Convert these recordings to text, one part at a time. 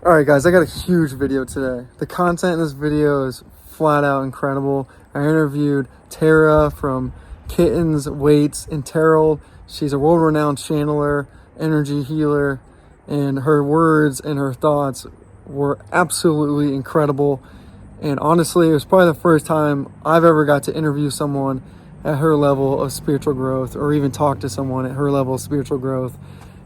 All right, guys, I got a huge video today. The content in this video is flat out incredible. I interviewed Tara from Kittens, Weights, and Terrell. She's a world-renowned channeler, energy healer, and her words and her thoughts were absolutely incredible. And honestly, it was probably the first time I've ever got to interview someone at her level of spiritual growth, or even talk to someone at her level of spiritual growth.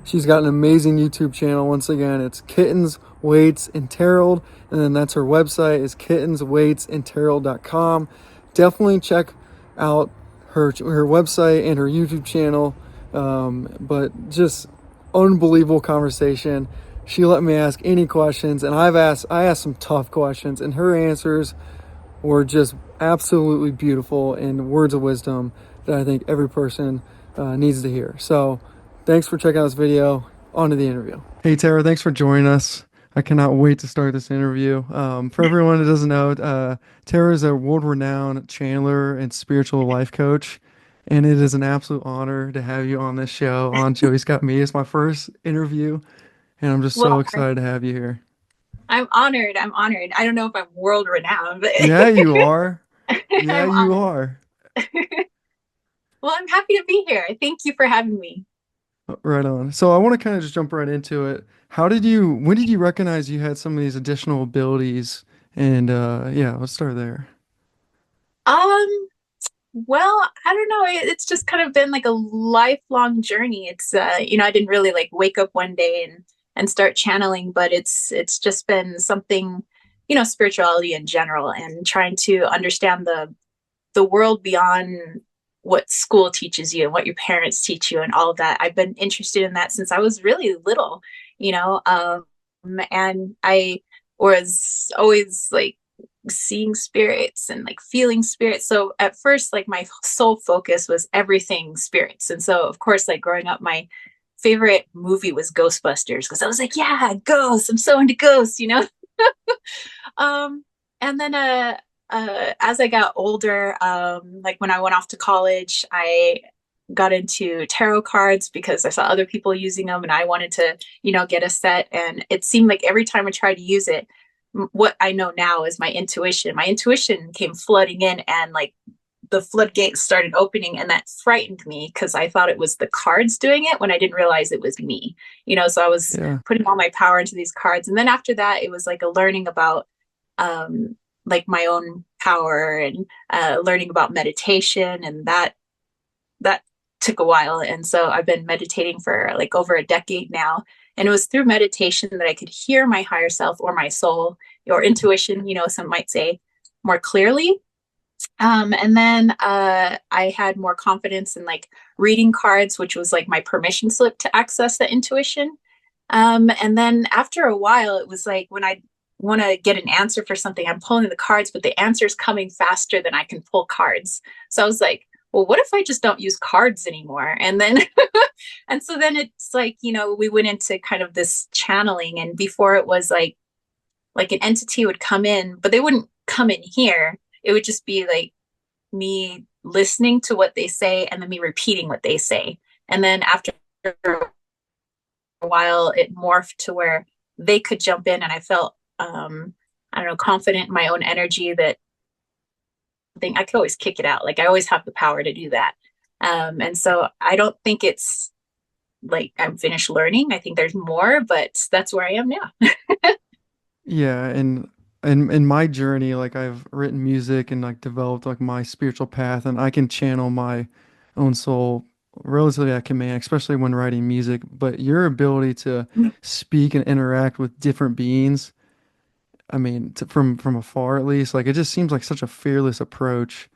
She's got an amazing YouTube channel. Once again, it's Kittens, Weights, and Terrell. And then that's her website is kittensweightsandterrell.com. Definitely check out her website and her YouTube channel. But just unbelievable conversation. She let me ask any questions, and I asked some tough questions, and her answers were just absolutely beautiful and words of wisdom that I think every person needs to hear. So thanks for checking out this video. On to the interview. Hey, Tara, thanks for joining us. I cannot wait to start this interview. For everyone that doesn't know, Tara is a world-renowned channeler and spiritual life coach, and it is an absolute honor to have you on this show, on Joey's Got Me. It's my first interview, and I'm just so Well, excited to have you here. I'm honored. I'm honored. I don't know if I'm world renowned, but Yeah, you are. Yeah, I'm you honored. are. Well, I'm happy to be here. Thank you for having me. Right on. So I want to kind of just jump right into it. When did you recognize you had some of these additional abilities? And yeah, let's start there. Um, well, I don't know. It's just kind of been like a lifelong journey. I didn't really like wake up one day and start channeling, but it's just been something, spirituality in general and trying to understand the world beyond what school teaches you and what your parents teach you and all of that. I've been interested in that since I was really little, and I was always like seeing spirits and like feeling spirits. So at first, like my sole focus was everything spirits. And so, of course, like growing up, my favorite movie was Ghostbusters because I was like, yeah, ghosts. I'm so into ghosts. Um, and then as I got older, like when I went off to college, I got into tarot cards because I saw other people using them and I wanted to, get a set. And it seemed like every time I tried to use it, what I know now is my intuition. My intuition came flooding in and like the floodgates started opening and that frightened me because I thought it was the cards doing it when I didn't realize it was me. So I was Yeah. putting all my power into these cards. And then after that, it was like a learning about like my own power and learning about meditation and that took a while. And so I've been meditating for like over a decade now. And it was through meditation that I could hear my higher self or my soul or intuition, some might say, more clearly. And then I had more confidence in like reading cards, which was like my permission slip to access the intuition. And then after a while, it was like when I want to get an answer for something, I'm pulling the cards, but the answer is coming faster than I can pull cards. So I was like, well, what if I just don't use cards anymore? And then, and so then it's like, we went into kind of this channeling. And before it was like an entity would come in, but they wouldn't come in here. It would just be like me listening to what they say and then me repeating what they say. And then after a while, it morphed to where they could jump in, and I felt, I don't know, confident in my own energy that I could always kick it out. Like I always have the power to do that. And so I don't think it's like I'm finished learning. I think there's more, but that's where I am now. Yeah, and in my journey, like I've written music and like developed like my spiritual path, and I can channel my own soul relatively at command, especially when writing music. But your ability to speak and interact with different beings, I mean, from afar at least, like it just seems like such a fearless approach.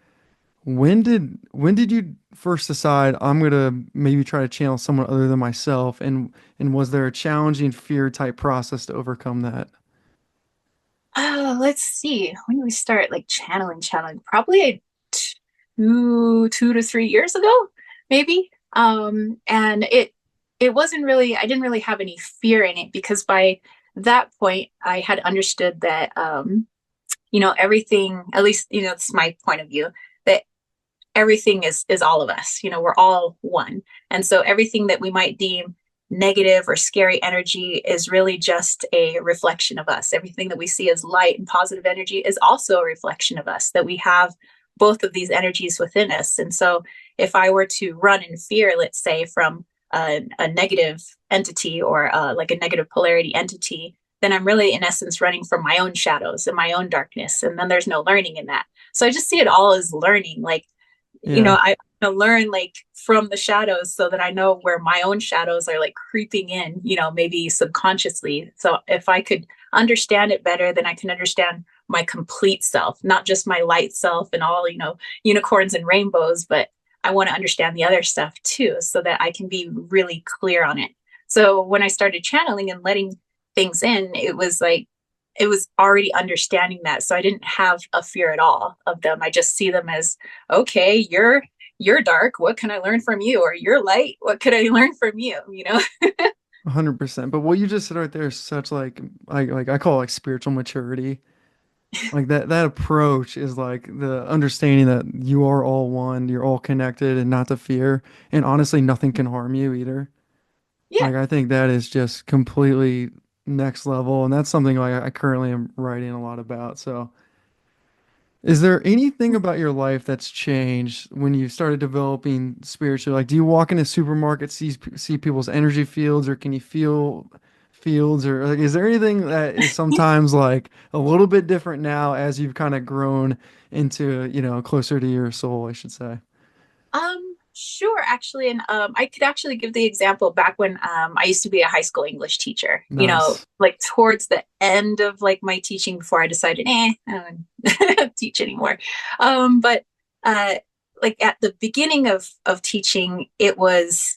When did you first decide I'm gonna maybe try to channel someone other than myself? And was there a challenging fear type process to overcome that? Let's see. When did we start like channeling? Probably 2 to 3 years ago, maybe. And it wasn't really, I didn't really have any fear in it because by that point I had understood that everything, at least, it's my point of view, that everything is all of us. We're all one. And so everything that we might deem negative or scary energy is really just a reflection of us. Everything that we see as light and positive energy is also a reflection of us, that we have both of these energies within us. And so if I were to run in fear, let's say, from a negative entity or like a negative polarity entity, then I'm really, in essence, running from my own shadows and my own darkness. And then there's no learning in that. So I just see it all as learning. Like, Yeah. I learn like from the shadows so that I know where my own shadows are like creeping in, maybe subconsciously. So if I could understand it better, then I can understand my complete self, not just my light self and all, unicorns and rainbows, but I want to understand the other stuff too, so that I can be really clear on it. So when I started channeling and letting things in, it was like, it was already understanding that. So I didn't have a fear at all of them. I just see them as, okay, you're dark. What can I learn from you? Or you're light. What could I learn from you? 100%. But what you just said right there is such like I call it like spiritual maturity. Like that approach is like the understanding that you are all one, you're all connected and not to fear. And honestly, nothing can harm you either. Yeah. Like I think that is just completely next level, and that's something like I currently am writing a lot about. So, is there anything about your life that's changed when you started developing spiritually? Like, do you walk into a supermarket, see people's energy fields, or can you feel fields, or like, is there anything that is sometimes like a little bit different now as you've kind of grown into, closer to your soul, I should say? Sure, actually, and I could actually give the example back when I used to be a high school English teacher. Nice. Like towards the end of like my teaching, before I decided, I don't wanna teach anymore. But uh, like at the beginning of teaching, it was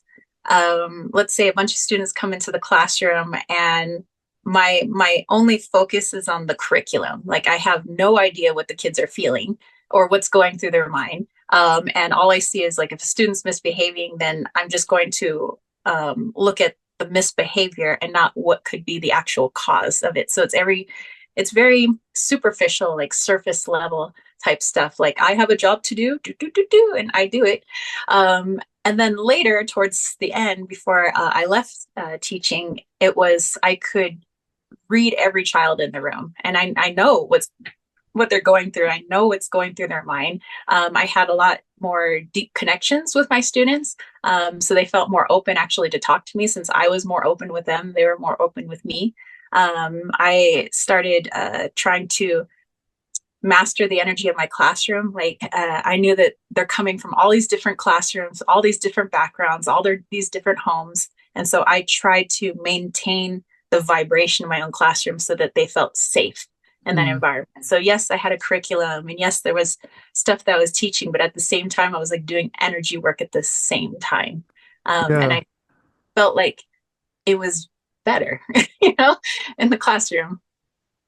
let's say a bunch of students come into the classroom, and my only focus is on the curriculum. Like I have no idea what the kids are feeling or what's going through their mind. And all I see is like if a student's misbehaving, then I'm just going to look at the misbehavior and not what could be the actual cause of it. So it's very superficial, like surface level type stuff. Like I have a job to do, and I do it. And then later, towards the end, before I left teaching, it was I could read every child in the room, and I know what they're going through. I know what's going through their mind. I had a lot more deep connections with my students. So they felt more open actually to talk to me. Since I was more open with them, they were more open with me. I started trying to master the energy of my classroom. Like I knew that they're coming from all these different classrooms, all these different backgrounds, these different homes. And so I tried to maintain the vibration of my own classroom so that they felt safe in that Mm, environment. So yes, I had a curriculum, and yes, there was stuff that I was teaching, but at the same time, I was like doing energy work at the same time. And yeah. I felt like it was better, you know, in the classroom.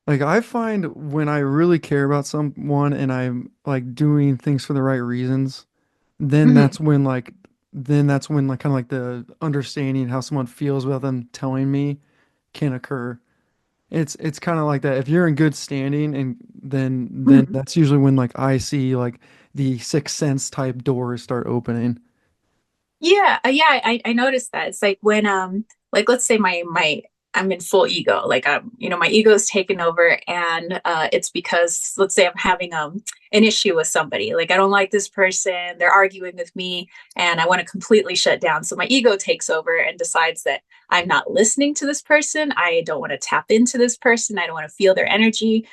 Like I find when I really care about someone and I'm like doing things for the right reasons, then Mhm. that's when like kind of like the understanding how someone feels without them telling me can occur. It's kind of like that. If you're in good standing and then Mhm. that's usually when like I see like the sixth sense type doors start opening. Yeah, yeah, I noticed that. It's like when like let's say my I'm in full ego. Like my ego is taken over, and it's because let's say I'm having an issue with somebody. Like I don't like this person, they're arguing with me, and I want to completely shut down. So my ego takes over and decides that I'm not listening to this person. I don't want to tap into this person. I don't want to feel their energy.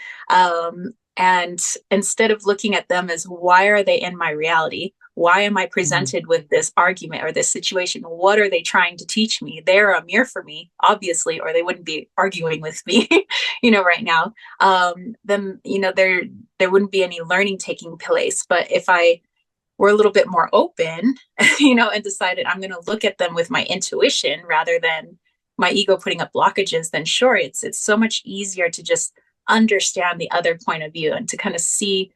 And instead of looking at them as why are they in my reality? Why am I Mm, presented with this argument or this situation? What are they trying to teach me? They're a mirror for me, obviously, or they wouldn't be arguing with me, right now. Then, there wouldn't be any learning taking place. But if I were a little bit more open, and decided I'm going to look at them with my intuition rather than my ego putting up blockages, then sure, it's so much easier to just understand the other point of view and to kind of see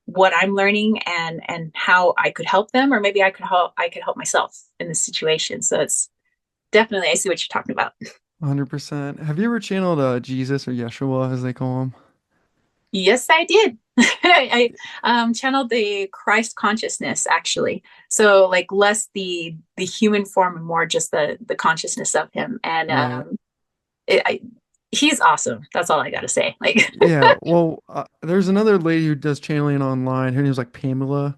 what I'm learning and how I could help them, or maybe I could help myself in this situation. So it's definitely, I see what you're talking about. 100%. Have you ever channeled Jesus or Yeshua as they call him? Yes, I did. I channeled the Christ consciousness actually. So like less the human form and more just the consciousness of him. And Right. it, I, he's awesome. That's all I gotta say. Like, Yeah. Well, there's another lady who does channeling online. Her name's like Pamela.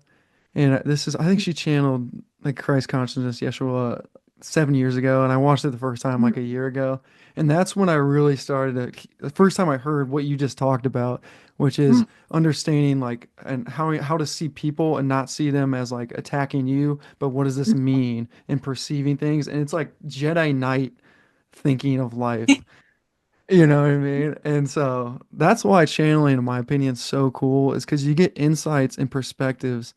And this is, I think she channeled like Christ consciousness, Yeshua, 7 years ago, and I watched it the first time like a year ago, and that's when I really started to. The first time I heard what you just talked about, which is understanding like and how to see people and not see them as like attacking you, but what does this mean and perceiving things, and it's like Jedi Knight thinking of life. You know what I mean? And so that's why channeling, in my opinion, is so cool, is because you get insights and perspectives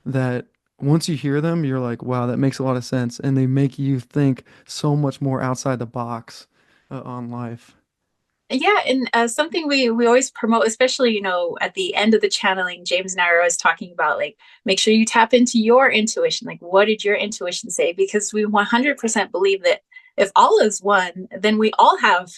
that once you hear them, you're like, wow, that makes a lot of sense. And they make you think so much more outside the box on life. Yeah, and something we always promote, especially at the end of the channeling, James and I are always talking about like make sure you tap into your intuition. Like, what did your intuition say? Because we 100% believe that if all is one, then we all have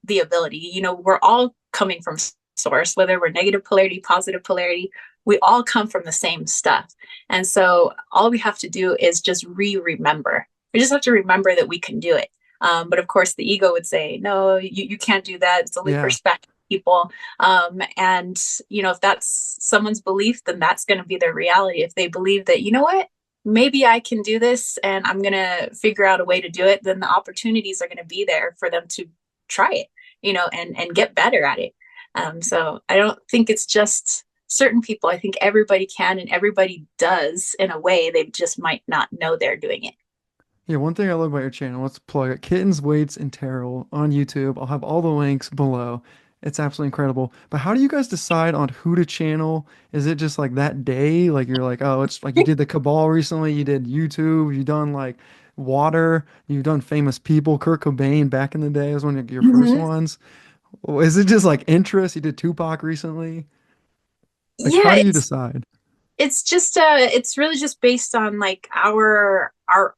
the ability. We're all coming from source, whether we're negative polarity, positive polarity. We all come from the same stuff, and so all we have to do is just remember. We just have to remember that we can do it. But of course, the ego would say, no, you can't do that. It's only for Yeah. special people. And, if that's someone's belief, then that's going to be their reality. If they believe that, you know what, maybe I can do this and I'm going to figure out a way to do it, then the opportunities are going to be there for them to try it, and get better at it. So I don't think it's just certain people. I think everybody can and everybody does in a way. They just might not know they're doing it. Yeah, one thing I love about your channel, let's plug it. Kittens, Weights, and Terrell on YouTube. I'll have all the links below. It's absolutely incredible. But how do you guys decide on who to channel? Is it just like that day? Like you're like, oh, it's like you did the Cabal recently, you did YouTube, you done like Water, you've done famous people. Kurt Cobain back in the day was one of your first Mhm. ones. Is it just like interest? You did Tupac recently. Like, how Yeah, do you decide? it's just it's really just based on like our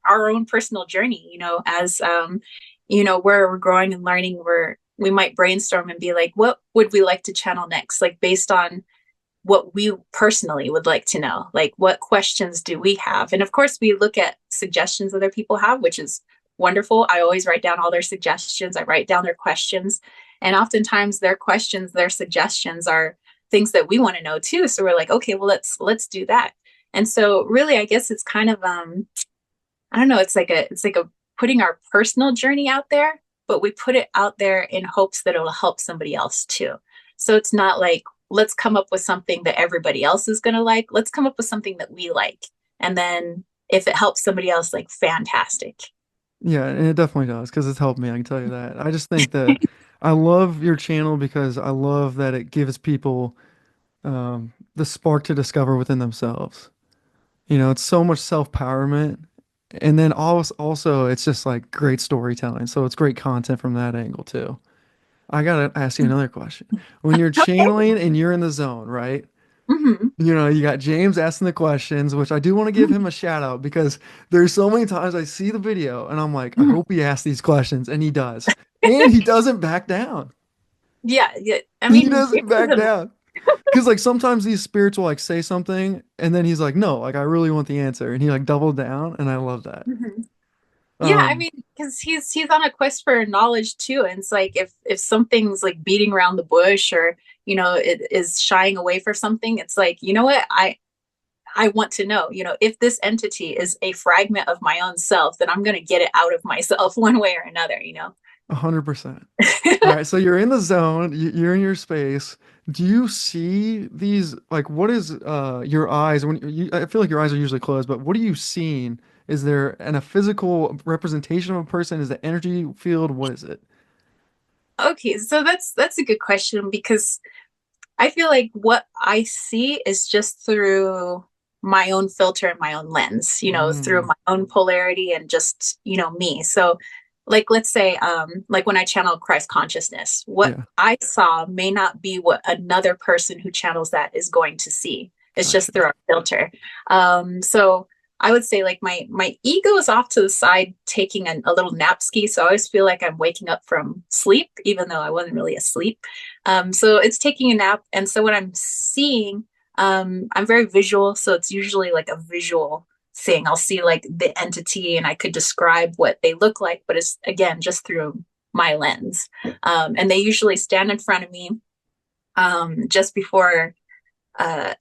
own personal journey, as where we're growing and learning, where we might brainstorm and be like, what would we like to channel next, like based on what we personally would like to know, like what questions do we have. And of course we look at suggestions other people have, which is wonderful. I always write down all their suggestions, I write down their questions, and oftentimes their questions, their suggestions are things that we want to know too, so we're like, okay, well, let's do that. And so really I guess it's kind of I don't know, it's like a putting our personal journey out there, but we put it out there in hopes that it'll help somebody else too. So it's not like, let's come up with something that everybody else is going to like. Let's come up with something that we like. And then if it helps somebody else, like, fantastic. Yeah, and it definitely does because it's helped me. I can tell you that. I just think that I love your channel because I love that it gives people the spark to discover within themselves. You know, it's so much self-empowerment. And then also it's just like great storytelling. So it's great content from that angle too. I gotta ask you another question. When you're Okay. channeling and you're in the zone, right? Mm-hmm. You know, you got James asking the questions, which I do want to give him a shout out because there's so many times I see the video and I'm like, I hope he asks these questions, and he does. And he doesn't back down. Yeah, yeah. I He mean, James doesn't back down. Because like sometimes these spirits will like say something and then he's like, no, like I really want the answer. And he like doubled down and I love that. Mhm. Yeah, I Um, mean, because he's on a quest for knowledge too, and it's like if something's like beating around the bush, or it is shying away for something, it's like, you know what, I want to know, if this entity is a fragment of my own self, then I'm going to get it out of myself one way or another. 100%. All right, so you're in the zone, you're in your space. Do you see these like what is your eyes when I feel like your eyes are usually closed, but what are you seeing? Is there a physical representation of a person? Is the energy field? What is it? Okay, so that's a good question, because I feel like what I see is just through my own filter and my own lens, through Mm, my own polarity and just, me. So like let's say like when I channel Christ consciousness, what yeah, I saw may not be what another person who channels that is going to see. It's just gotcha. through our filter. So I would say like my ego is off to the side taking a little nap ski. So I always feel like I'm waking up from sleep, even though I wasn't really asleep. So it's taking a nap. And so what I'm seeing, I'm very visual. So it's usually like a visual thing. I'll see like the entity and I could describe what they look like, but it's again just through my lens. And they usually stand in front of me just before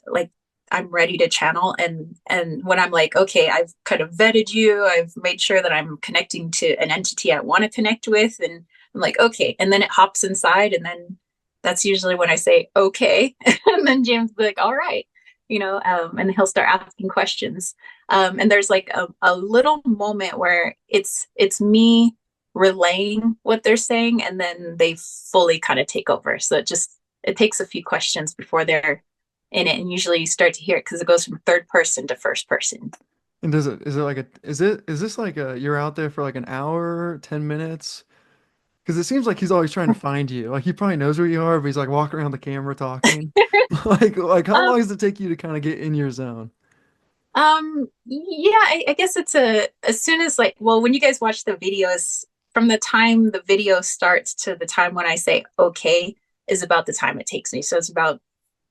like I'm ready to channel, and when I'm like, okay, I've kind of vetted you, I've made sure that I'm connecting to an entity I want to connect with, and I'm like, okay, and then it hops inside, and then that's usually when I say okay, and then James will be like, all right, and he'll start asking questions, and there's like a little moment where it's me relaying what they're saying, and then they fully kind of take over. So it takes a few questions before they're in it, and usually you start to hear it because it goes from third person to first person. And is this like a, you're out there for like an hour, 10 minutes? Because it seems like he's always trying to find you. Like he probably knows where you are, but he's like walking around the camera talking. Like how um, long does it take you to kind of get in your zone? yeah, I guess it's as soon as like, well, when you guys watch the videos, from the time the video starts to the time when I say okay is about the time it takes me. So it's about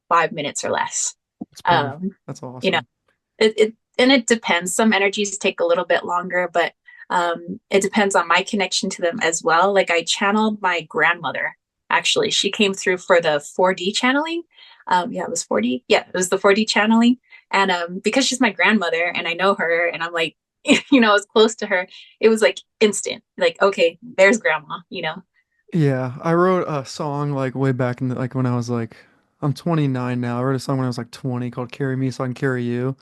5 minutes or less. It's perfect. Um, That's you know, awesome. it depends. Some energies take a little bit longer, but it depends on my connection to them as well. Like I channeled my grandmother. Actually, she came through for the 4D channeling. Yeah, it was 4D. Yeah, it was the 4D channeling. And because she's my grandmother and I know her, and I'm like, I was close to her. It was like instant. Like, okay, there's grandma. Yeah, I wrote a song like way back in like when I was like I'm 29 now. I wrote a song when I was like 20 called "Carry Me So I Can Carry You."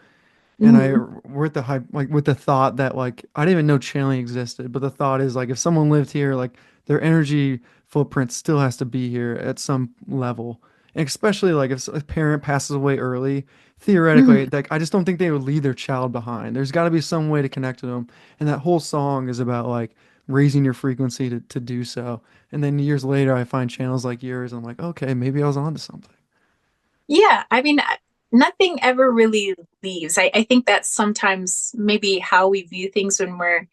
And Hmm. we're at the hype, like with the thought that like I didn't even know channeling existed, but the thought is like if someone lived here, like their energy footprint still has to be here at some level. And especially like if a parent passes away early, theoretically, Hmm. like I just don't think they would leave their child behind. There's got to be some way to connect to them. And that whole song is about like raising your frequency to do so. And then years later, I find channels like yours, and I'm like, okay, maybe I was onto something. Yeah, I mean, nothing ever really leaves. I think that's sometimes maybe how we view things when we're,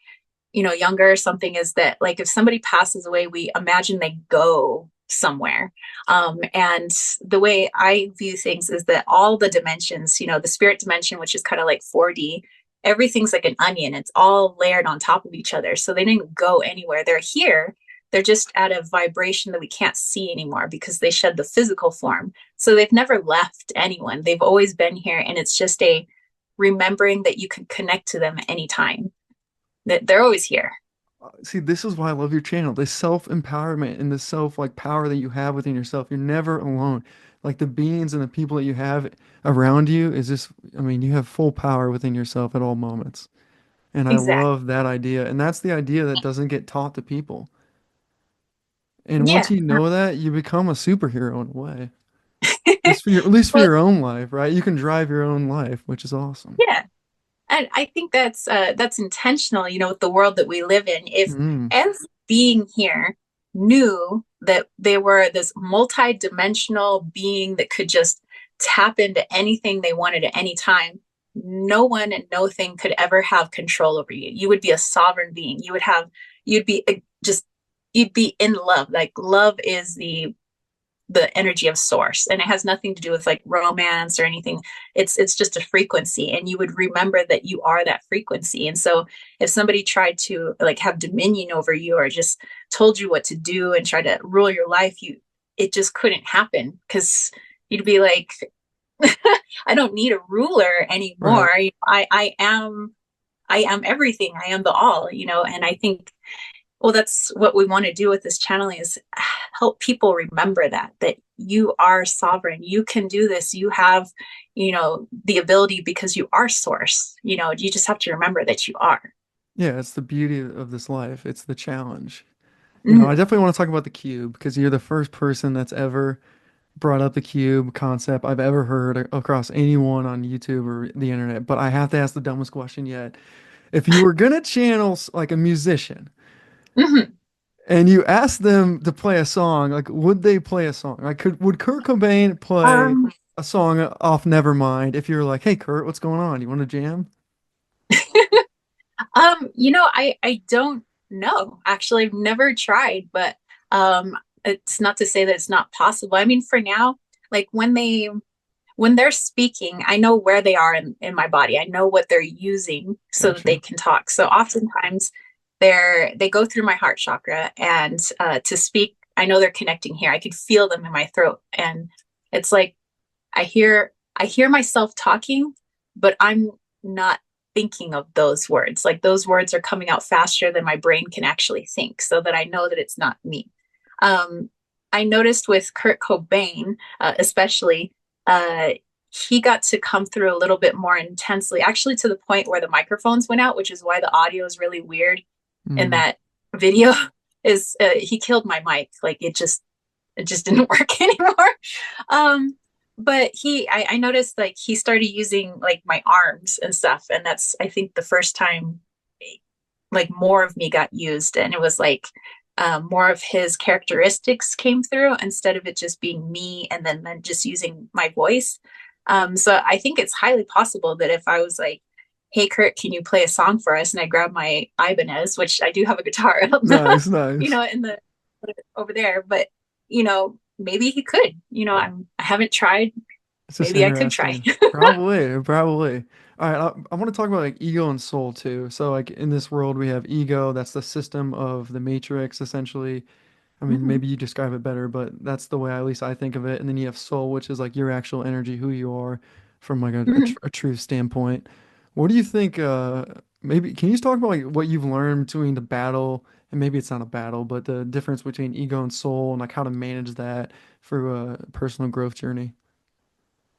younger or something, is that like if somebody passes away, we imagine they go somewhere. And the way I view things is that all the dimensions, the spirit dimension, which is kind of like 4D, everything's like an onion. It's all layered on top of each other. So they didn't go anywhere. They're here. They're just at a vibration that we can't see anymore because they shed the physical form. So they've never left anyone. They've always been here. And it's just a remembering that you can connect to them anytime, that they're always here. See, this is why I love your channel. This self-empowerment and the self like power that you have within yourself. You're never alone. Like the beings and the people that you have around you is just, I mean, you have full power within yourself at all moments. And I Exactly. love that idea. And that's the idea that doesn't get taught to people. And once Yeah. you know that, you become a superhero in a way. At least for Well, your own life, right? You can drive your own life, which is awesome. yeah. And I think that's intentional, with the world that we live in. If Mm. every being here knew that they were this multi-dimensional being that could just tap into anything they wanted at any time, no one and no thing could ever have control over you. You would be a sovereign being. You'd be just, you'd be in love. Like love is the energy of source, and it has nothing to do with like romance or anything. It's just a frequency, and you would remember that you are that frequency. And so if somebody tried to like have dominion over you or just told you what to do and try to rule your life, it just couldn't happen because you'd be like, I don't need a ruler anymore. Right. I am everything. I am the all, and I think, well, that's what we want to do with this channeling, is help people remember that you are sovereign. You can do this. You have, the ability because you are source. You just have to remember that you are. Yeah, it's the beauty of this life. It's the challenge. I Mm-hmm. definitely want to talk about the cube because you're the first person that's ever brought up the cube concept I've ever heard across anyone on YouTube or the internet. But I have to ask the dumbest question yet. If you were gonna channel like a musician Mm-hmm. and you asked them to play a song, like would they play a song? Like would Kurt Cobain play Um, a song off Nevermind if you were like, "Hey Kurt, what's going on? You want to jam?" I don't know. Actually, I've never tried, but it's not to say that it's not possible. I mean, for now, like when they're speaking, I know where they are in my body. I know what they're using so that they Gotcha. can talk. So oftentimes they go through my heart chakra and to speak, I know they're connecting here. I could feel them in my throat. And it's like I hear myself talking, but I'm not thinking of those words. Like those words are coming out faster than my brain can actually think, so that I know that it's not me. Um, I noticed with Kurt Cobain, especially, uh, he got to come through a little bit more intensely, actually to the point where the microphones went out, which is why the audio is really weird in Mm, that video. Is he killed my mic? Like it just didn't work anymore. Um, but I noticed like he started using like my arms and stuff, and that's I think the first time like more of me got used, and it was like more of his characteristics came through instead of it just being me and then just using my voice. So I think it's highly possible that if I was like, "Hey Kurt, can you play a song for us?" and I grab my Ibanez, which I do have a guitar, nice, you nice. know, in the over there, but maybe he could. I haven't tried. It's just Maybe I could try. interesting. Probably, probably. All right, I want to talk about like ego and soul too. So like in this world we have ego, that's the system of the matrix essentially. I mean, Mhm. maybe you describe it better, but that's the way at least I think of it. And then you have soul, which is like your actual energy, who you are from like Mhm. a true standpoint. What do you think, maybe can you just talk about like what you've learned between the battle, and maybe it's not a battle, but the difference between ego and soul and like how to manage that for a personal growth journey?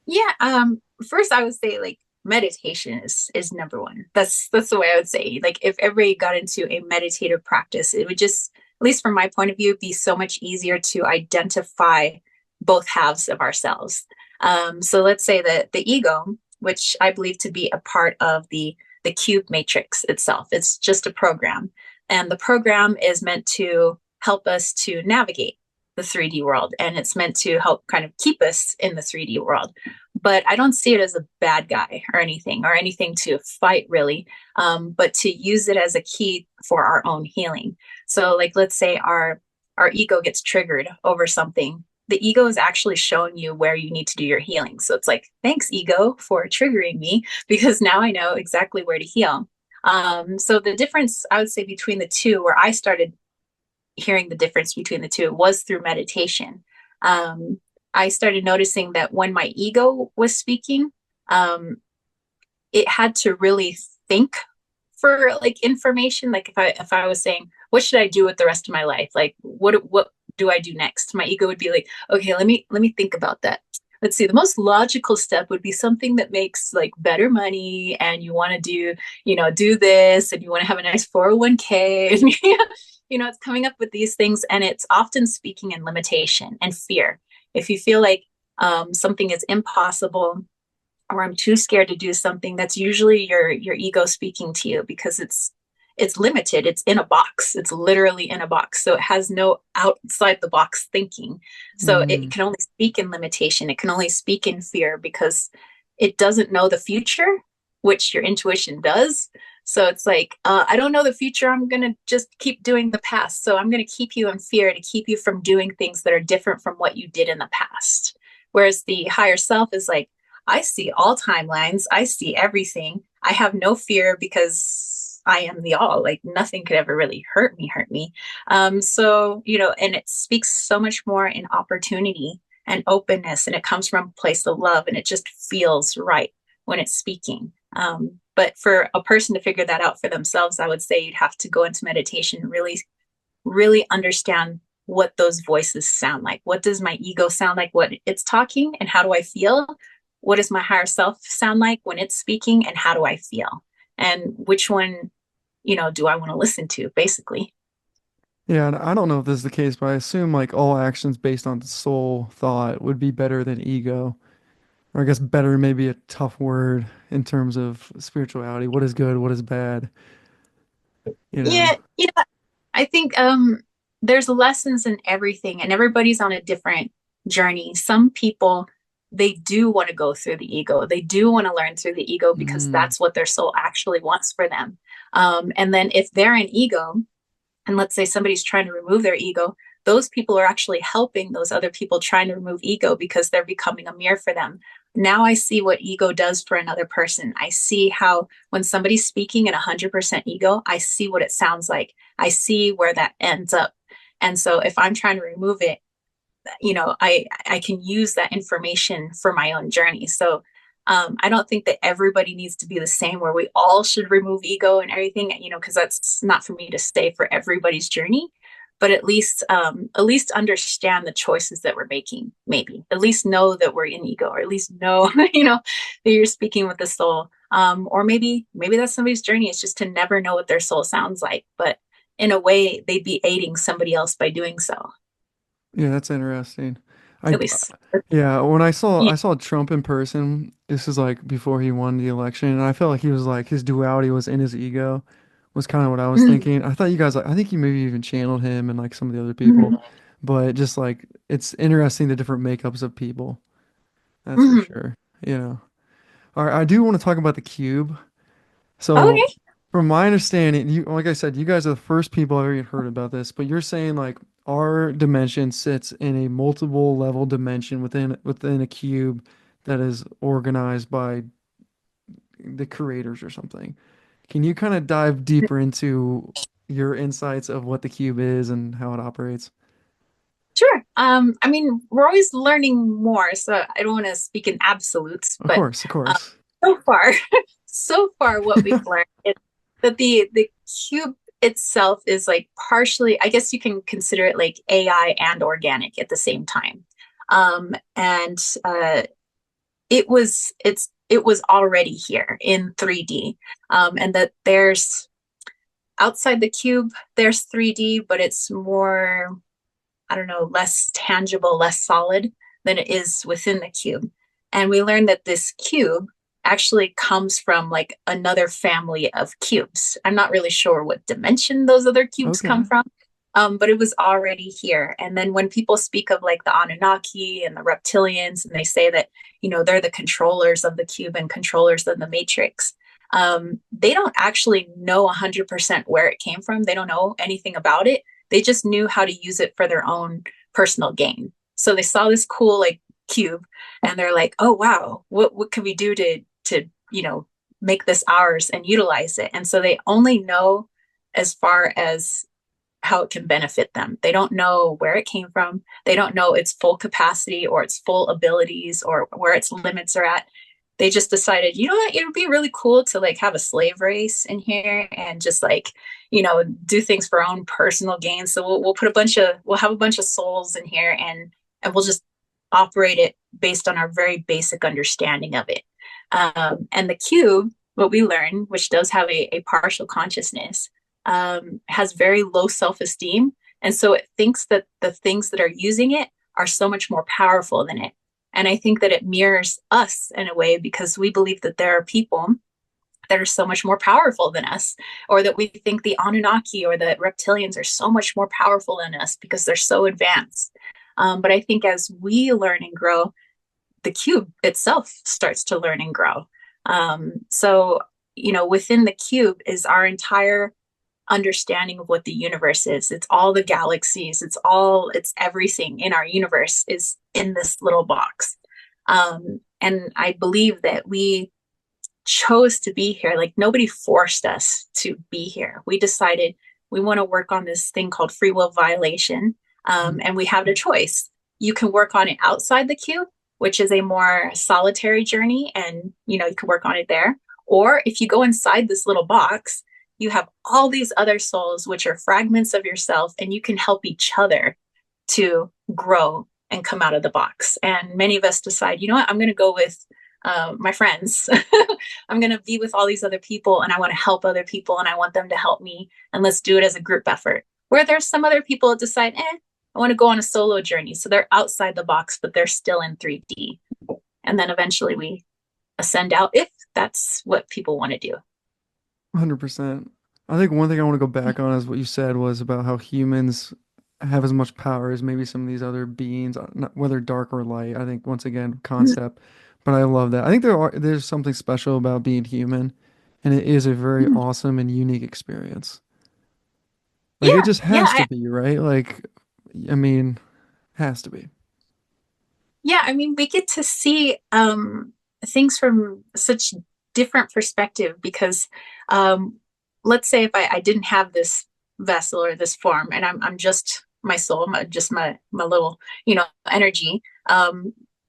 Yeah, first I would say like meditation is number one. That's the way I would say. Like if everybody got into a meditative practice, it would just, at least from my point of view, be so much easier to identify both halves of ourselves. So let's say that the ego, which I believe to be a part of the cube matrix itself, it's just a program. And the program is meant to help us to navigate the 3D world, and it's meant to help kind of keep us in the 3D world, but I don't see it as a bad guy or anything to fight really, but to use it as a key for our own healing. So, like, let's say our ego gets triggered over something. The ego is actually showing you where you need to do your healing. So it's like, thanks, ego, for triggering me because now I know exactly where to heal. So the difference I would say between the two, where I started hearing the difference between the two was through meditation. Um, I started noticing that when my ego was speaking, um, it had to really think for like information. Like if I was saying, what should I do with the rest of my life? Like what do I do next? My ego would be like, okay, let me think about that. Let's see, the most logical step would be something that makes like better money, and you want to do this, and you want to have a nice 401k. And it's coming up with these things, and it's often speaking in limitation and fear. If you feel like something is impossible, or I'm too scared to do something, that's usually your ego speaking to you, because it's limited. It's in a box. It's literally in a box. So it has no outside the box thinking. So it Mm, can only speak in limitation. It can only speak in fear because it doesn't know the future, which your intuition does. So it's like, I don't know the future. I'm going to just keep doing the past. So I'm going to keep you in fear to keep you from doing things that are different from what you did in the past. Whereas the higher self is like, I see all timelines. I see everything. I have no fear because I am the all. Like nothing could ever really hurt me. And it speaks so much more in opportunity and openness, and it comes from a place of love, and it just feels right when it's speaking. But for a person to figure that out for themselves, I would say you'd have to go into meditation, really, really understand what those voices sound like. What does my ego sound like when it's talking, and how do I feel? What does my higher self sound like when it's speaking, and how do I feel? And which one, do I want to listen to, basically? yeah, and I don't know if this is the case, but I assume like all actions based on soul thought would be better than ego. Or I guess better may be a tough word in terms of spirituality. What is good? What is bad? You know? Yeah, I think there's lessons in everything, and everybody's on a different journey. Some people they do want to go through the ego. They do want to learn through the ego because Mm, that's what their soul actually wants for them. And then if they're an ego, and let's say somebody's trying to remove their ego, those people are actually helping those other people trying to remove ego because they're becoming a mirror for them. Now I see what ego does for another person. I see how when somebody's speaking in 100% ego, I see what it sounds like. I see where that ends up. And so if I'm trying to remove it, I can use that information for my own journey. So I don't think that everybody needs to be the same where we all should remove ego and everything, because that's not for me to say for everybody's journey, but at least understand the choices that we're making, maybe at least know that we're in ego, or at least know, that you're speaking with the soul. Or maybe that's somebody's journey. It's just to never know what their soul sounds like. But in a way, they'd be aiding somebody else by doing so. yeah, that's interesting. I At least, Yeah, when yeah. I saw Trump in person, this is like before he won the election, and I felt like he was like his duality was in his ego, was kind of what I was Mhm. thinking. I thought you guys, I think you maybe even channeled him and like some of the other people, Mhm. but just like it's interesting the different makeups of people. That's for Mhm. sure. You know. All right, I do want to talk about the cube. So, Okay. from my understanding, you like I said, you guys are the first people I've ever heard about this, but you're saying like our dimension sits in a multiple level dimension within a cube that is organized by the creators or something. Can you kind of dive deeper into your insights of what the cube is and how it operates? Sure. I mean, we're always learning more, so I don't want to speak in absolutes, Of but course, of um, course. so far, so far, what we've learned is that the cube itself is like partially, I guess you can consider it like AI and organic at the same time. And it was already here in 3D, and that there's outside the cube, there's 3D, but it's more, I don't know, less tangible, less solid than it is within the cube. And we learned that this cube actually comes from like another family of cubes. I'm not really sure what dimension those other cubes come Okay. from, but it was already here. And then when people speak of like the Anunnaki and the reptilians, and they say that, they're the controllers of the cube and controllers of the matrix, they don't actually know 100% where it came from. They don't know anything about it. They just knew how to use it for their own personal gain. So they saw this cool like cube, and they're like, "Oh wow, what can we do to make this ours and utilize it?" And so they only know as far as how it can benefit them. They don't know where it came from. They don't know its full capacity or its full abilities or where its limits are at. They just decided, you know what, it would be really cool to like have a slave race in here and just like, do things for our own personal gain. So we'll have a bunch of souls in here, and we'll just operate it based on our very basic understanding of it. And the cube, what we learn, which does have a partial consciousness, has very low self-esteem, and so it thinks that the things that are using it are so much more powerful than it. And I think that it mirrors us in a way because we believe that there are people that are so much more powerful than us, or that we think the Anunnaki or the reptilians are so much more powerful than us because they're so advanced. But I think as we learn and grow, the cube itself starts to learn and grow. So, within the cube is our entire understanding of what the universe is. It's all the galaxies, it's everything in our universe is in this little box. And I believe that we chose to be here. Like nobody forced us to be here. We decided we want to work on this thing called free will violation. And we have a choice. You can work on it outside the cube, which is a more solitary journey, and you can work on it there. Or if you go inside this little box, you have all these other souls, which are fragments of yourself, and you can help each other to grow and come out of the box. And many of us decide, you know what, I'm going to go with my friends. I'm going to be with all these other people, and I want to help other people, and I want them to help me. And let's do it as a group effort. Where there's some other people that decide, I want to go on a solo journey. So they're outside the box, but they're still in 3D. And then eventually we ascend out if that's what people want to do. 100%. I think one thing I want to go back on is what you said was about how humans have as much power as maybe some of these other beings, whether dark or light. I think once again Mhm. concept, but I love that. I think there's something special about being human, and it is a very Mhm. awesome and unique experience. Like it Yeah, just yeah, has to be, right? Like, I mean, has to be. yeah. I mean, we get to see things from such different perspective because um, let's say if I didn't have this vessel or this form, and I'm just my soul, just my little energy.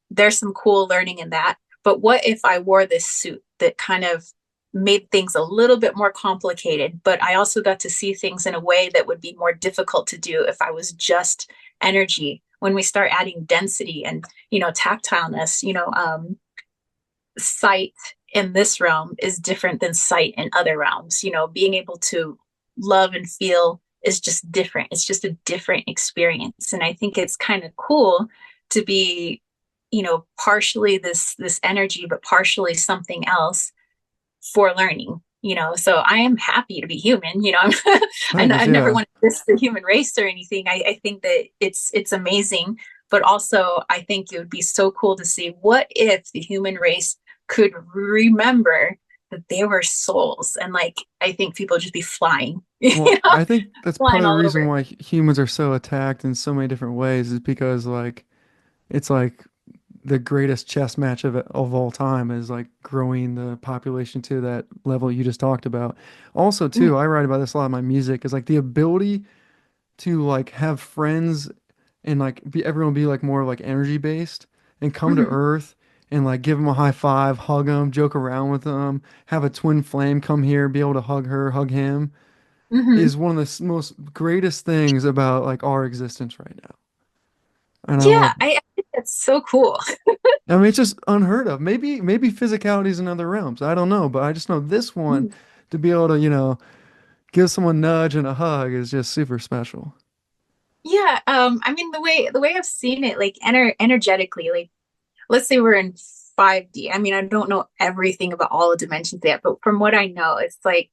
There's some cool learning in that. But what if I wore this suit that kind of made things a little bit more complicated, but I also got to see things in a way that would be more difficult to do if I was just energy. When we start adding density and tactileness, sight in this realm is different than sight in other realms. Being able to love and feel is just different. It's just a different experience. And I think it's kind of cool to be, partially this energy, but partially something else for learning. So I am happy to be human. I Nice, never yeah. want to diss the human race or anything. I think that it's amazing, but also I think it would be so cool to see what if the human race could remember that they were souls, and like I think people would just be flying, Well, I think that's part flying of the all reason over. why humans are so attacked in so many different ways is because like it's like the greatest chess match of all time is like growing the population to that level you just talked about. Also, Mm-hmm, too, I write about this a lot in my music is like the ability to like have friends and like be everyone be like more like energy based and come to mm-hmm, Earth and like give them a high five, hug them, joke around with them, have a twin flame come here, be able to hug her, hug him mm-hmm. is one of the most greatest things about like our existence right now. And I Yeah, love it. I think that's so cool. I mean, it's just unheard of. Maybe physicality is in other realms. I don't know, but I just know this one to be able to, give someone a nudge and a hug is just super special. Yeah, I mean the way I've seen it, like energetically, like let's say we're in 5D. I mean, I don't know everything about all the dimensions yet, but from what I know, it's like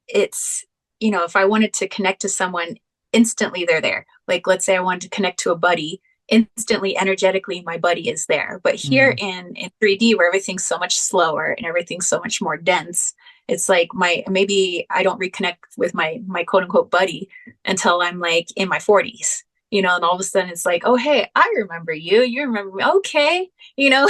it's, if I wanted to connect to someone, instantly they're there. Like, let's say I wanted to connect to a buddy, instantly, energetically, my buddy is there. But here Mm, in 3D, where everything's so much slower and everything's so much more dense, it's like maybe I don't reconnect with my quote unquote buddy until I'm like in my 40s. And all of a sudden it's like, oh, hey, I remember you. You remember me. Okay. You know,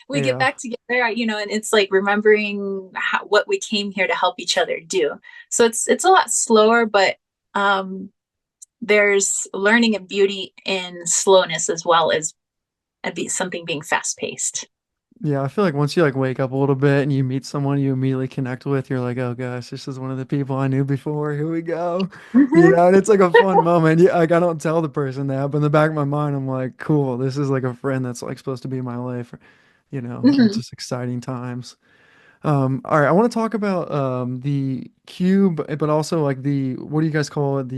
we get yeah. back together, and it's like remembering what we came here to help each other do. So it's a lot slower, but um, there's learning and beauty in slowness as well as something being fast paced. Yeah, I feel like once you like wake up a little bit and you meet someone you immediately connect with, you're like, oh gosh, this is one of the people I knew before. Here we go. Mm-hmm. And it's like a fun moment. Yeah, like I don't tell the person that, but in the back of my mind, I'm like, cool, this is like a friend that's like supposed to be in my life, and it's Mm-hmm. just exciting times. All right, I want to talk about the cube, but also like the what do you guys call it?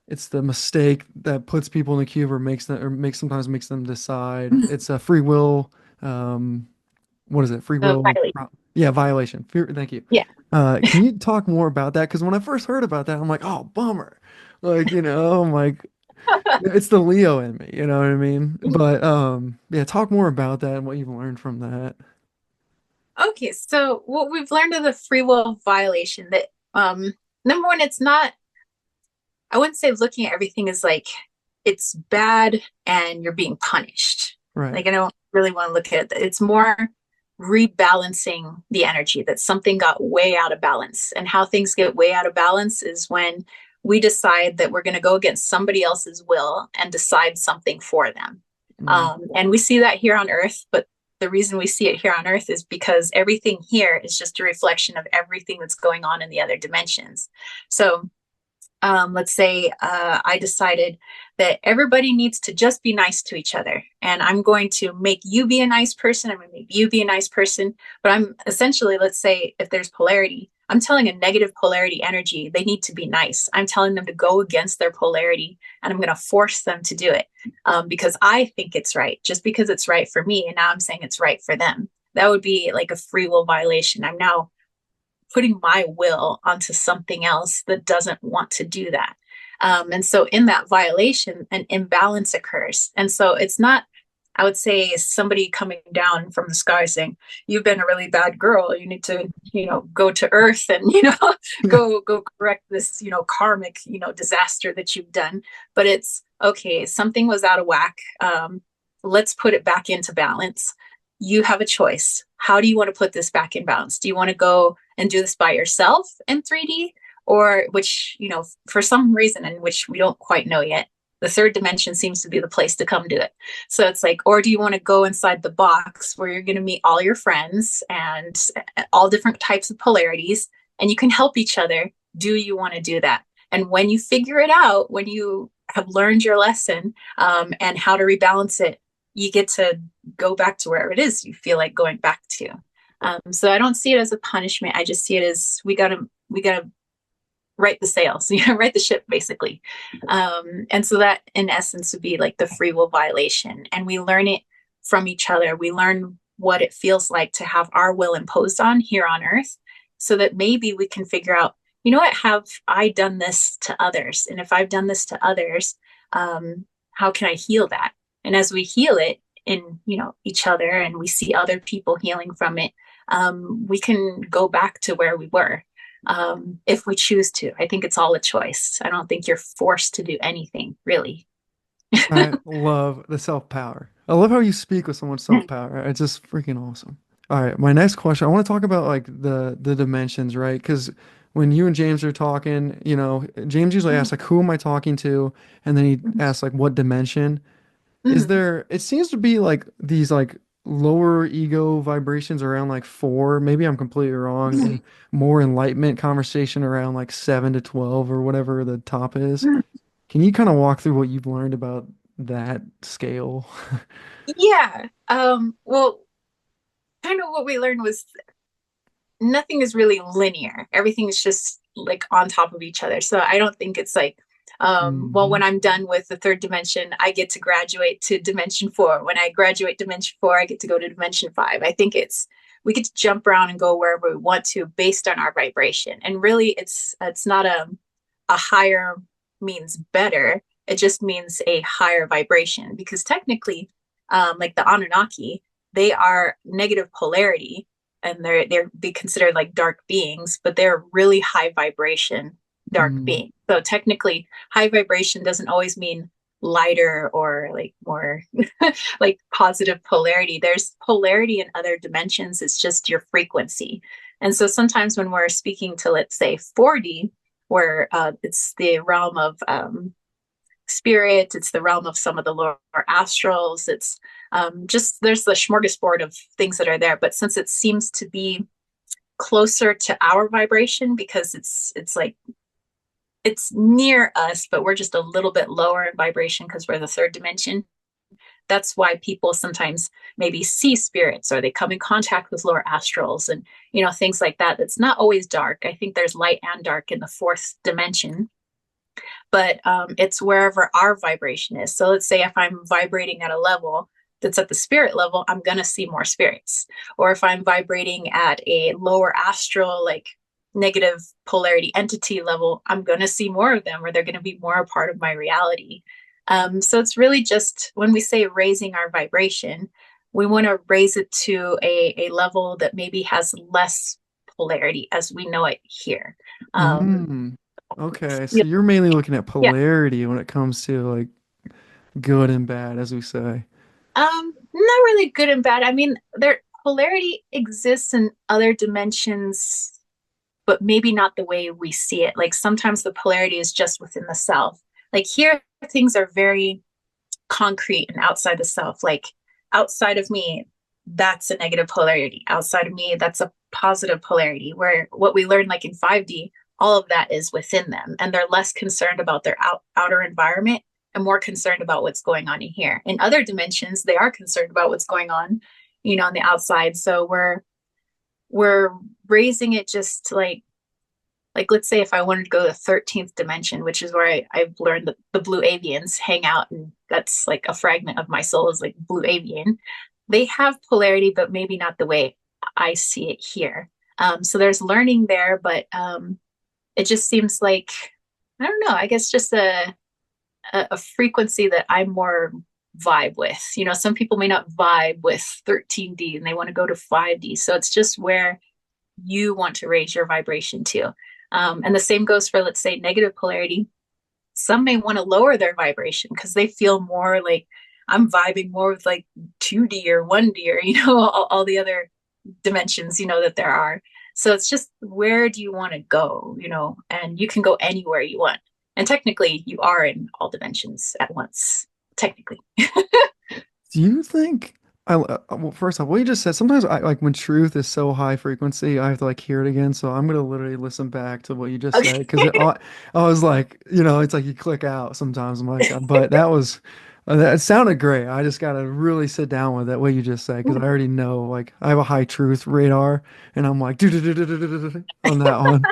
It's the mistake that puts people in the cube or sometimes makes them decide. It's a free will. Um, what is it? Free will. Finally, Yeah, violation. Thank you. yeah. Can you talk more about that? Because when I first heard about that, I'm like, oh, bummer. Like, I'm like, it's the Leo in me. You know what I mean? But yeah, talk more about that and what you've learned from that. Okay, so what we've learned of the free will violation that number one, it's not, I wouldn't say looking at everything as like it's bad and you're being punished. Right. Like I don't really want to look at it. It's more rebalancing the energy, that something got way out of balance. And how things get way out of balance is when we decide that we're going to go against somebody else's will and decide something for them. Mm, And we see that here on Earth, but the reason we see it here on Earth is because everything here is just a reflection of everything that's going on in the other dimensions. So let's say I decided that everybody needs to just be nice to each other. And I'm going to make you be a nice person. I'm going to make you be a nice person. But I'm essentially, let's say, if there's polarity, I'm telling a negative polarity energy they need to be nice. I'm telling them to go against their polarity and I'm going to force them to do it because I think it's right, just because it's right for me. And now I'm saying it's right for them. That would be like a free will violation. I'm now putting my will onto something else that doesn't want to do that. And so in that violation, an imbalance occurs. And so it's not, I would say, somebody coming down from the sky saying, "You've been a really bad girl. You need to, go to earth and, Yeah. go correct this, karmic, disaster that you've done." But it's okay, something was out of whack. Let's put it back into balance. You have a choice. How do you want to put this back in balance? Do you want to go and do this by yourself in 3D? Or which, for some reason in which we don't quite know yet, the third dimension seems to be the place to come do it. So it's like, or do you want to go inside the box where you're going to meet all your friends and all different types of polarities, and you can help each other? Do you want to do that? And when you figure it out, when you have learned your lesson, and how to rebalance it, you get to go back to wherever it is you feel like going back to. So I don't see it as a punishment. I just see it as we gotta right the sails, right the ship, basically. And so that, in essence, would be like the free will violation. And we learn it from each other. We learn what it feels like to have our will imposed on here on earth, so that maybe we can figure out, what, have I done this to others? And if I've done this to others, how can I heal that? And as we heal it in, each other, and we see other people healing from it, we can go back to where we were, if we choose to. I think it's all a choice. I don't think you're forced to do anything, really. I love the self power. I love how you speak with someone's self power. It's just freaking awesome. All right, my next question, I want to talk about like the dimensions, right? Because when you and James are talking, James usually asks like, "Who am I talking to?" And then he asks like, "What dimension?" Is Mhm. there? It seems to be like these like lower ego vibrations around like four. Maybe I'm completely wrong, and more enlightenment conversation around like 7 to 12 or whatever the top is. Can you kind of walk through what you've learned about that scale? Yeah. Well, kind of what we learned was nothing is really linear. Everything is just like on top of each other. So I don't think it's like, well, Hmm. when I'm done with the third dimension, I get to graduate to dimension four. When I graduate dimension four, I get to go to dimension five. I think we get to jump around and go wherever we want to based on our vibration. And really, it's not a higher means better. It just means a higher vibration, because technically, like the Anunnaki, they are negative polarity, and they're be considered like dark beings, but they're really high vibration dark Mm. being. So technically, high vibration doesn't always mean lighter or like more like positive polarity. There's polarity in other dimensions. It's just your frequency. And so sometimes when we're speaking to, let's say, 4D, where it's the realm of spirit, it's the realm of some of the lower astrals, it's just there's the smorgasbord of things that are there. But since it seems to be closer to our vibration, because it's like it's near us, but we're just a little bit lower in vibration because we're the third dimension. That's why people sometimes maybe see spirits, or they come in contact with lower astrals, and things like that. It's not always dark. I think there's light and dark in the fourth dimension, but it's wherever our vibration is. So let's say if I'm vibrating at a level that's at the spirit level, I'm going to see more spirits. Or if I'm vibrating at a lower astral, like negative polarity entity level, I'm going to see more of them, or they're going to be more a part of my reality. So it's really just, when we say raising our vibration, we want to raise it to a level that maybe has less polarity as we know it here. Um, Mm. Okay, yeah, so you're mainly looking at yeah. polarity when it comes to like good and bad, as we say. Not really good and bad. I mean, their polarity exists in other dimensions, but maybe not the way we see it. Like sometimes the polarity is just within the self. Like here, things are very concrete and outside the self. Like outside of me, that's a negative polarity. Outside of me, that's a positive polarity. Where what we learn, like in 5D, all of that is within them, and they're less concerned about their outer environment and more concerned about what's going on in here. In other dimensions, they are concerned about what's going on, on the outside. So we're raising it just like let's say if I wanted to go to the 13th dimension, which is where I've learned that the blue avians hang out, and that's like a fragment of my soul is like blue avian. They have polarity, but maybe not the way I see it here. So there's learning there, but it just seems like I don't know, I guess just a frequency that I more vibe with. You know, some people may not vibe with 13D and they want to go to 5D. So it's just where you want to raise your vibration to. And the same goes for, let's say, negative polarity. Some may want to lower their vibration because they feel more like I'm vibing more with like 2D or 1D or, all the other dimensions, that there are. So it's just where do you want to go, and you can go anywhere you want. And technically, you are in all dimensions at once, technically. Do you think well, first off, what you just said, sometimes I like when truth is so high frequency, I have to like hear it again. So I'm gonna literally listen back to what you just said Okay. because I was like, it's like you click out sometimes. I'm like, but that was that sounded great. I just gotta really sit down with that what you just said because I already know like I have a high truth radar and I'm like on that one.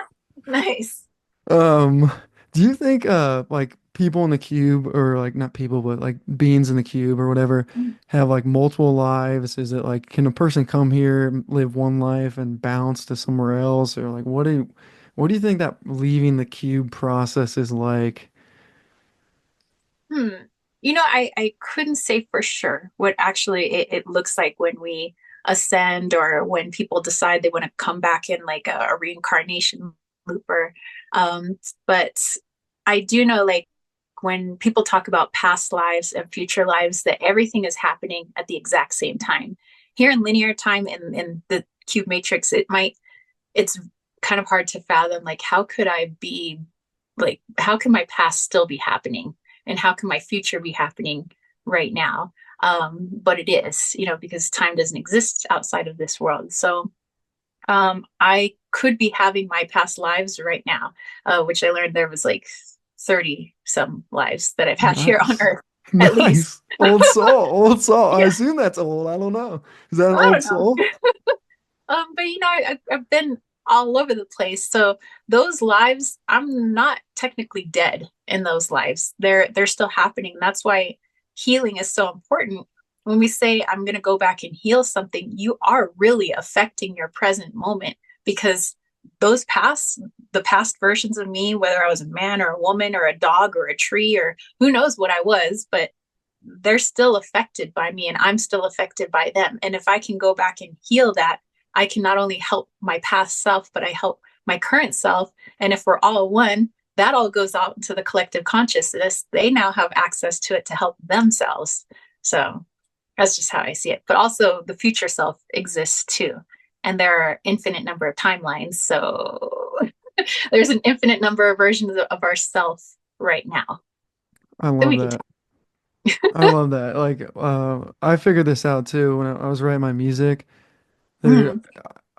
Nice. Um, do you think like people in the cube or like not people but like beings in the cube or whatever have like multiple lives? Is it like can a person come here, live one life and bounce to somewhere else or like what do you think that leaving the cube process is like? Hmm. I couldn't say for sure what actually it looks like when we ascend or when people decide they want to come back in like a reincarnation loop or but I do know like when people talk about past lives and future lives that everything is happening at the exact same time. Here in linear time in the cube matrix, it's kind of hard to fathom like how could I be like how can my past still be happening and how can my future be happening right now, but it is because time doesn't exist outside of this world. So I could be having my past lives right now, which I learned there was like 30 some lives that I've had here on Nice. earth at least. Nice. Old soul. Old soul. I Yeah, assume that's old. I don't know. Is that an I old don't know. soul? But I've been all over the place. So those lives, I'm not technically dead in those lives. They're still happening. That's why healing is so important. When we say I'm going to go back and heal something, you are really affecting your present moment because the past versions of me, whether I was a man or a woman or a dog or a tree or who knows what I was, but they're still affected by me and I'm still affected by them. And if I can go back and heal that, I can not only help my past self, but I help my current self. And if we're all one, that all goes out into the collective consciousness. They now have access to it to help themselves. So that's just how I see it. But also, the future self exists too. And there are infinite number of timelines. So there's an infinite number of versions of ourself right now I that love we get to. that. I love that. Like, I figured this out too when I was writing my music. There, Mm,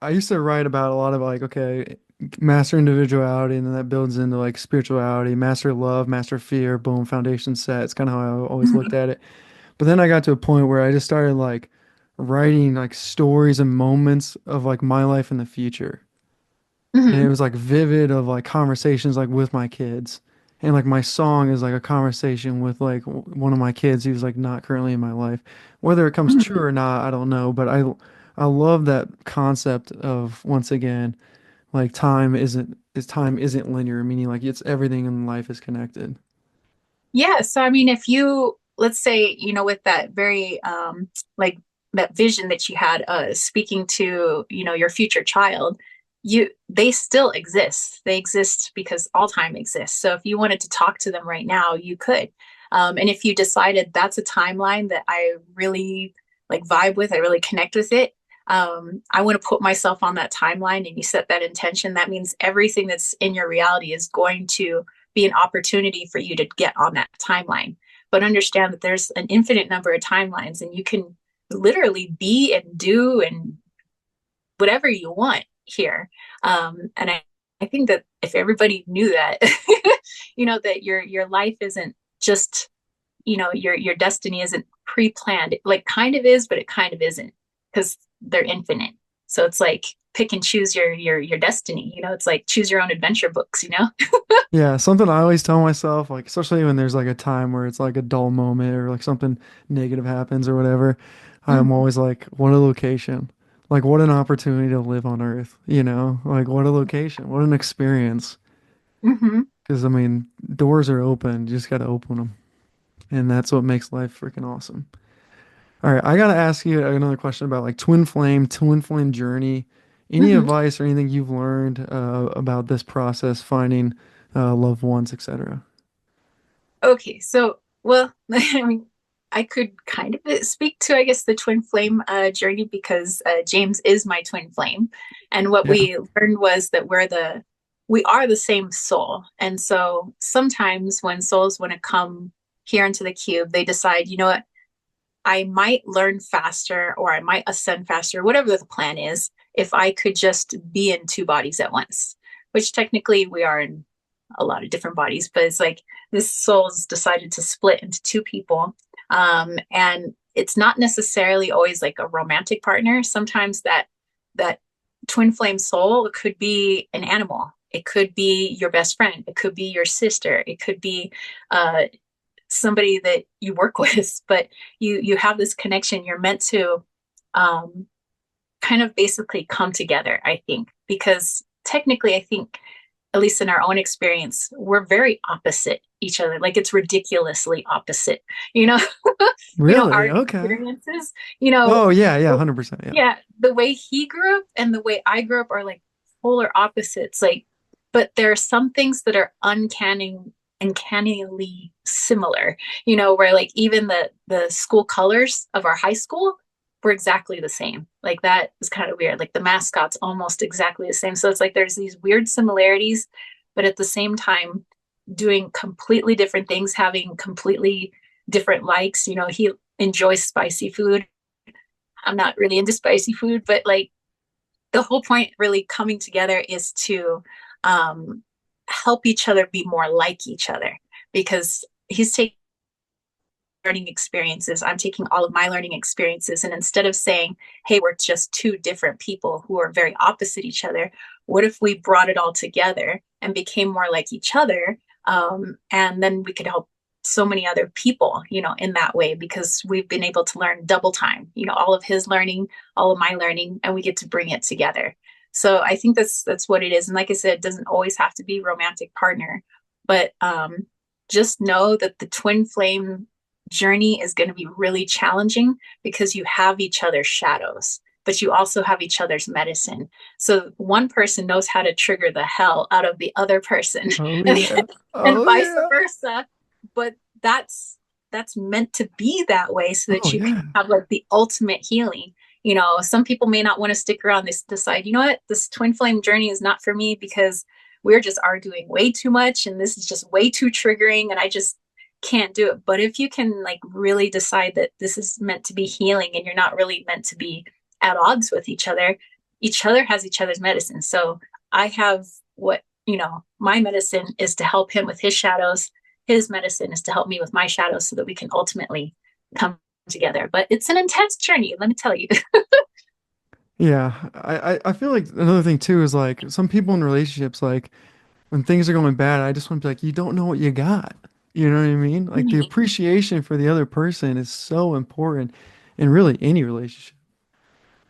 I used to write about a lot of like, okay, master individuality, and then that builds into like spirituality, master love, master fear, boom, foundation set. It's kind of how I always looked mm, at it. But then I got to a point where I just started like writing like stories and moments of like my life in the future. And it mm, was like vivid of like conversations like with my kids. And like my song is like a conversation with like one of my kids who's like not currently in my life. Whether it comes true mm. or not, I don't know, but I love that concept of once again like time isn't linear, meaning like it's everything in life is connected. Yeah. So, I mean, if you, let's say, with that very, like that vision that you had, speaking to, your future child, they still exist. They exist because all time exists. So if you wanted to talk to them right now, you could. And if you decided that's a timeline that I really like vibe with, I really connect with it. I want to put myself on that timeline and you set that intention. That means everything that's in your reality is going to be an opportunity for you to get on that timeline. But understand that there's an infinite number of timelines and you can literally be and do and whatever you want here. And I think that if everybody knew that, that your life isn't just, your destiny isn't pre-planned. It like kind of is, but it kind of isn't because they're infinite. So it's like pick and choose your destiny. It's like choose your own adventure books. Yeah, something I always tell myself, like especially when there's like a time where it's like a dull moment or like something negative happens or whatever, I'm Mm-hmm. always like, what a location. Like what an opportunity to live on Earth, you know? Like what a location, what an experience. Mm-hmm. Because I mean, doors are open. You just got to open them, and that's what makes life freaking awesome. All right, I gotta ask you another question about like twin flame journey. Any Mhm. advice or anything you've learned about this process, finding loved ones, etc.? Okay, so well, I mean, I could kind of speak to, I guess, the twin flame journey because James is my twin flame, and what Yeah, we learned was that we are the same soul, and so sometimes when souls want to come here into the cube, they decide, you know what, I might learn faster or I might ascend faster, whatever the plan is, if I could just be in two bodies at once, which technically we are in a lot of different bodies, but it's like this soul's decided to split into two people. And it's not necessarily always like a romantic partner. Sometimes that twin flame soul could be an animal. It could be your best friend. It could be your sister. It could be uh, somebody that you work with, but you have this connection. You're meant to um, kind of basically come together, I think, because technically, I think, at least in our own experience, we're very opposite each other. Like it's ridiculously opposite, you know, really? our Okay. experiences, Oh yeah, yeah, 100%. Yeah. yeah, the way he grew up and the way I grew up are like polar opposites. Like, but there are some things that are uncannily similar, where like even the school colors of our high school were exactly the same. Like that is kind of weird. Like the mascot's almost exactly the same. So it's like there's these weird similarities, but at the same time doing completely different things, having completely different likes. He enjoys spicy food. I'm not really into spicy food, but like the whole point really coming together is to um, help each other be more like each other because he's taking learning experiences. I'm taking all of my learning experiences. And instead of saying, hey, we're just two different people who are very opposite each other, what if we brought it all together and became more like each other? And then we could help so many other people, in that way, because we've been able to learn double time, all of his learning, all of my learning, and we get to bring it together. So I think that's what it is. And like I said, it doesn't always have to be romantic partner, but just know that the twin flame journey is going to be really challenging because you have each other's shadows, but you also have each other's medicine. So one person knows how to trigger the hell out of the other person Oh and, yeah. and Oh vice yeah. versa. But that's meant to be that way so Oh that you can yeah. have like the ultimate healing. Some people may not want to stick around. They decide, you know what, this twin flame journey is not for me because we're just arguing way too much and this is just way too triggering and I just can't do it. But if you can like really decide that this is meant to be healing and you're not really meant to be at odds with each other has each other's medicine. So I have what, my medicine is to help him with his shadows. His medicine is to help me with my shadows so that we can ultimately come together. But it's an intense journey, let me tell you. Yeah. I feel like another thing too is like some people in relationships, like when things are going bad, I just want to be like, you don't know what you got. You know what I mean? Like the appreciation for the other person is so important in really any relationship.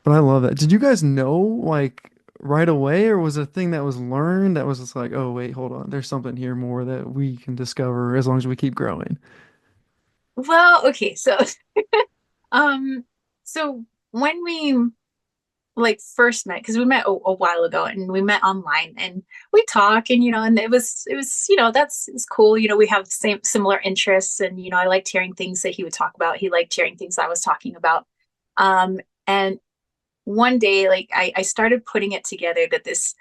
But I love that. Did you guys know like right away, or was it a thing that was learned that was just like, oh wait, hold on, there's something here more that we can discover as long as we keep growing? Well, okay, um so when we like first met, because we met a while ago and we met online and we talk and and it was that's it's cool. We have same similar interests and I liked hearing things that he would talk about. He liked hearing things I was talking about. And one day like I started putting it together that this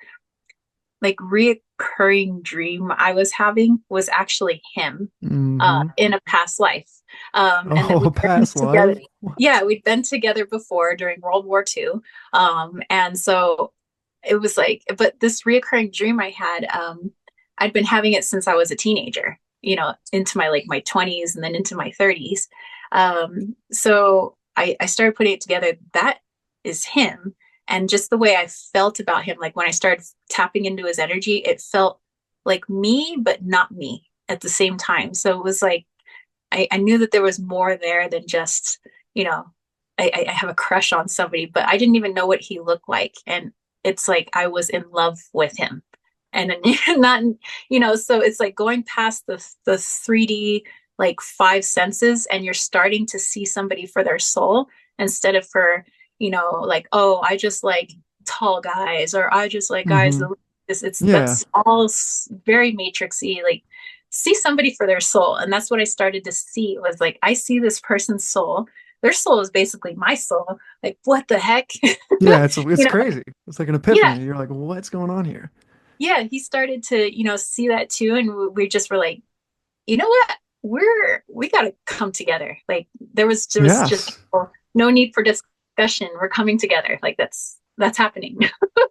like reoccurring dream I was having was actually him Mm-hmm. in a past life. And that Oh, we'd been past together. life? Yeah, What? we'd been together before during World War II. And so it was like, but this reoccurring dream I had, I'd been having it since I was a teenager, into my like my 20s and then into my 30s. So I started putting it together. That is him. And just the way I felt about him, like when I started tapping into his energy, it felt like me, but not me at the same time. So it was like I knew that there was more there than just, you know, I have a crush on somebody, but I didn't even know what he looked like. And it's like I was in love with him. and then not, so it's like going past the 3D, like five senses, and you're starting to see somebody for their soul instead of for, like, oh, I just like tall guys, or I just like guys Mm-hmm. that it's Yeah. that's all very matrixy. Like, see somebody for their soul. And that's what I started to see, was like, I see this person's soul. Their soul is basically my soul. Like, what the heck? Yeah, it's you know, crazy. It's like an yeah, epiphany. You're like, what's going on here? yeah. He started to, see that too. And we just were like, you know what? We gotta come together. Like, there was just Yes. no need for discussion. We're coming together. Like, that's happening.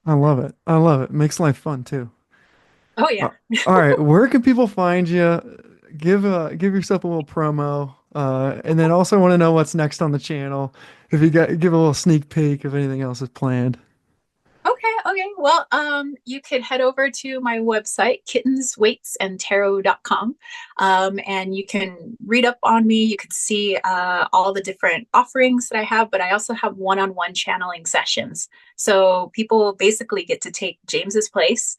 I love it. I love it. Makes life fun too. Oh Uh, yeah. all right, where can people find you? Give yourself a little promo, and then also want to know what's next on the channel. If you got give a little sneak peek if anything else is planned. Okay, okay. Well, you could head over to my website, kittensweightsandtarot.com, and you can read up on me. You could see all the different offerings that I have, but I also have one-on-one channeling sessions. So people basically get to take James's place.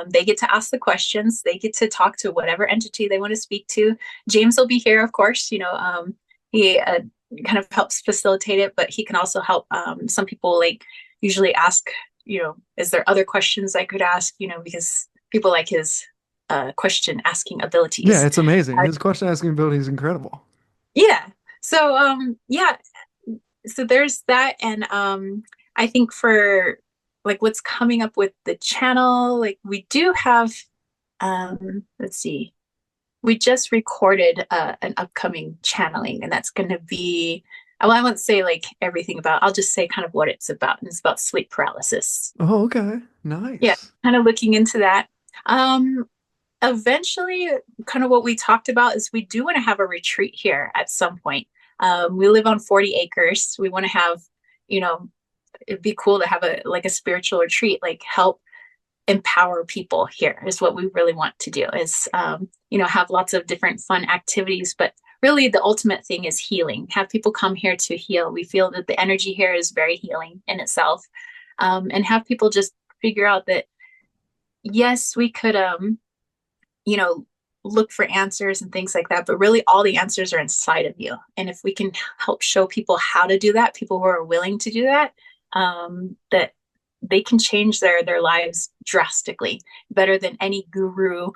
They get to ask the questions. They get to talk to whatever entity they want to speak to. James will be here, of course. He kind of helps facilitate it, but he can also help some people like usually ask, is there other questions I could ask, because people like his question asking Yeah, abilities. it's amazing. Uh, His question asking ability is incredible. yeah. So, yeah. So there's that. And I think for like what's coming up with the channel, like we do have, let's see, we just recorded an upcoming channeling, and that's going to be, well, I won't say like everything about, I'll just say kind of what it's about. And it's about sleep paralysis. Oh, okay. Yeah, Nice. kind of looking into that. Um, Eventually, kind of what we talked about is we do want to have a retreat here at some point. We live on 40 acres. We want to have, you know, it'd be cool to have a like a spiritual retreat, like help empower people here is what we really want to do is, have lots of different fun activities, but really the ultimate thing is healing. Have people come here to heal. We feel that the energy here is very healing in itself. And have people just figure out that yes, we could, you know, look for answers and things like that, but really all the answers are inside of you. And if we can help show people how to do that, people who are willing to do that, that they can change their lives drastically better than any guru,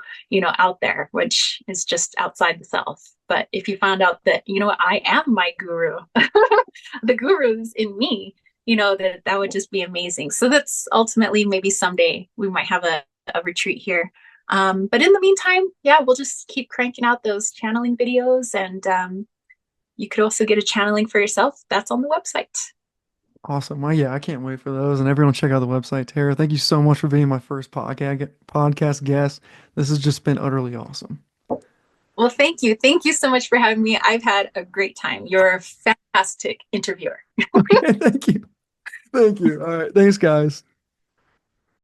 out there, which is just outside the self. But if you found out that, I am my guru, the guru is in me, that would just be amazing. So that's ultimately maybe someday we might have a retreat here. But in the meantime, yeah, we'll just keep cranking out those channeling videos, and you could also get a channeling for yourself. That's on the website. Awesome. Well, yeah, I can't wait for those. And everyone check out the website. Tara, thank you so much for being my first podcast guest. This has just been utterly awesome. Well, thank you. Thank you so much for having me. I've had a great time. You're a fantastic interviewer. Okay, thank you. Thank you. All right. Thanks, guys.